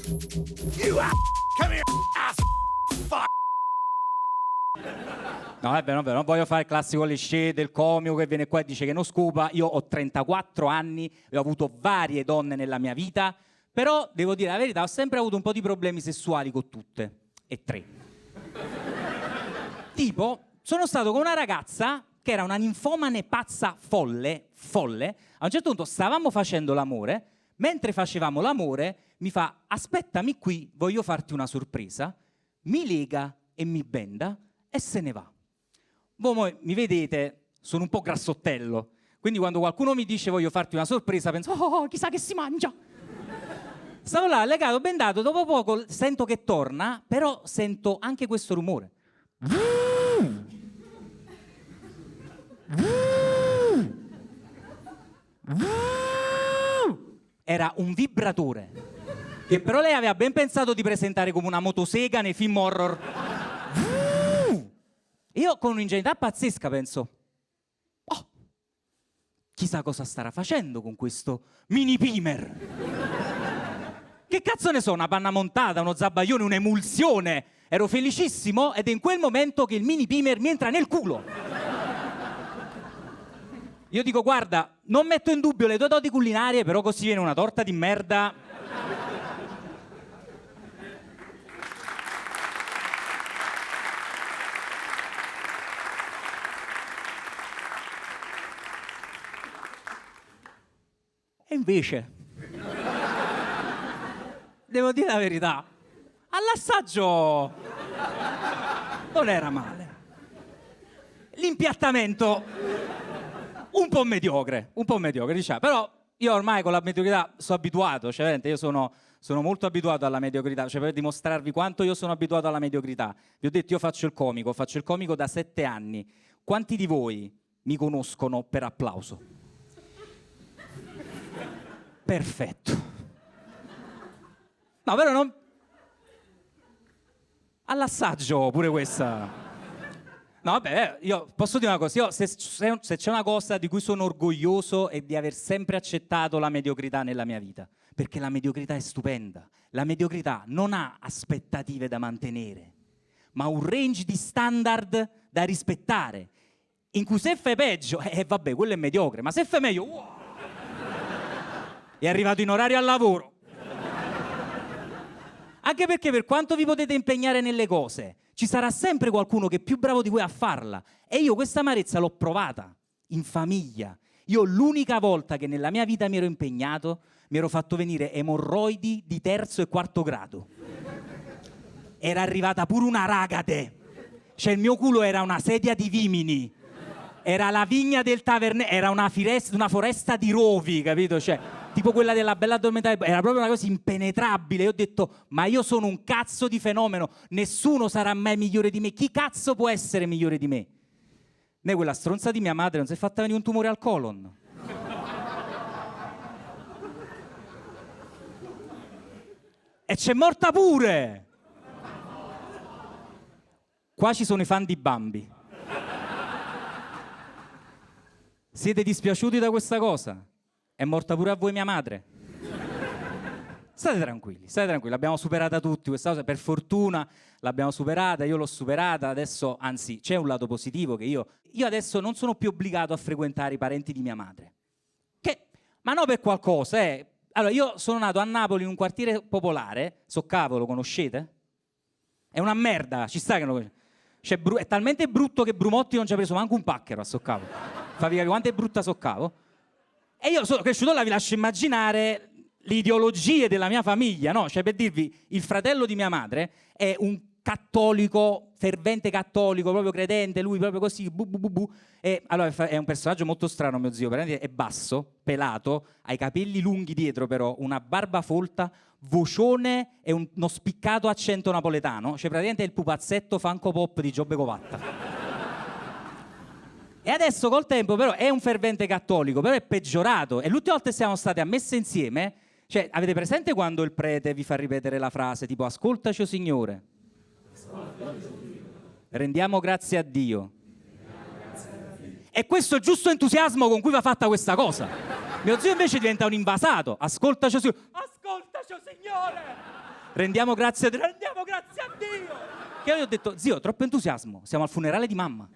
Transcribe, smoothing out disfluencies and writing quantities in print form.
You come here, ass fuck. No, vabbè, non voglio fare il classico cliché del comico che viene qua e dice che non scopa. Io ho 34 anni e ho avuto varie donne nella mia vita, però devo dire la verità, ho sempre avuto un po' di problemi sessuali con tutte e tre. Tipo, sono stato con una ragazza che era una ninfomane pazza folle. A un certo punto stavamo facendo l'amore, mentre facevamo l'amore mi fa: aspettami qui, voglio farti una sorpresa. Mi lega e mi benda e se ne va. Voi mi vedete, sono un po' grassottello, quindi quando qualcuno mi dice voglio farti una sorpresa penso: oh, chissà che si mangia. Stavo là legato, bendato, dopo poco sento che torna, però sento anche questo rumore. Era un vibratore che però lei aveva ben pensato di presentare come una motosega nei film horror. Io con un'ingenuità pazzesca penso: oh, chissà cosa starà facendo con questo mini pimer. Che cazzo ne so, una panna montata, uno zabaione, un'emulsione. Ero felicissimo ed è in quel momento che il mini pimer mi entra nel culo. Io dico: guarda, non metto in dubbio le tue doti culinarie, però così viene una torta di merda. E invece, devo dire la verità, all'assaggio non era male. L'impiattamento un po' mediocre, diciamo. Però io ormai con la mediocrità sono abituato, cioè veramente io sono molto abituato alla mediocrità, cioè per dimostrarvi quanto io sono abituato alla mediocrità. Vi ho detto, io faccio il comico da 7 anni. Quanti di voi mi conoscono per applauso? Perfetto. No, però non... All'assaggio pure questa. No, vabbè, io posso dire una cosa. Io, se c'è una cosa di cui sono orgoglioso è di aver sempre accettato la mediocrità nella mia vita. Perché la mediocrità è stupenda. La mediocrità non ha aspettative da mantenere, ma un range di standard da rispettare. In cui se fai peggio, vabbè, quello è mediocre. Ma se fai meglio... Wow, è arrivato in orario al lavoro. Anche perché per quanto vi potete impegnare nelle cose, ci sarà sempre qualcuno che è più bravo di voi a farla. E io questa amarezza l'ho provata in famiglia. Io l'unica volta che nella mia vita mi ero impegnato, mi ero fatto venire emorroidi di 3° e 4° grado. Era arrivata pure una ragade. Cioè il mio culo era una sedia di vimini. Era la vigna del tavernello, era una foresta di rovi, capito? Cioè, tipo quella della Bella Addormentata, era proprio una cosa impenetrabile. Io ho detto: ma io sono un cazzo di fenomeno, nessuno sarà mai migliore di me. Chi cazzo può essere migliore di me? Né quella stronza di mia madre non si è fatta venire un tumore al colon. E c'è morta pure! Qua ci sono i fan di Bambi. Siete dispiaciuti da questa cosa? È morta pure a voi mia madre. State tranquilli, l'abbiamo superata tutti questa cosa, per fortuna l'abbiamo superata, io l'ho superata, adesso, anzi, c'è un lato positivo che io adesso non sono più obbligato a frequentare i parenti di mia madre. Ma no per qualcosa, Allora, io sono nato a Napoli in un quartiere popolare, Soccavo, lo conoscete? È una merda, ci sta che non lo conoscete. È talmente brutto che Brumotti non ci ha preso manco un pacchero a Soccavo. Favi capire quanto è brutta Soccavo? E io sono cresciuto là, vi lascio immaginare le ideologie della mia famiglia, no? Cioè, per dirvi, il fratello di mia madre è un cattolico, fervente cattolico, proprio credente, lui proprio così, E allora è un personaggio molto strano, mio zio, veramente è basso, pelato, ha i capelli lunghi dietro però, una barba folta, vocione e uno spiccato accento napoletano, cioè praticamente è il pupazzetto Funko Pop di Giobbe Covatta. E adesso col tempo però è un fervente cattolico, però è peggiorato. E l'ultima volta che siamo stati a messa insieme, cioè avete presente quando il prete vi fa ripetere la frase tipo ascoltaci o Signore? Rendiamo grazie a Dio. E questo è il giusto entusiasmo con cui va fatta questa cosa. Mio zio invece diventa un invasato. Ascoltaci o Signore. Ascoltaci o Signore. rendiamo grazie a Dio. Che io ho detto, zio, troppo entusiasmo, siamo al funerale di mamma.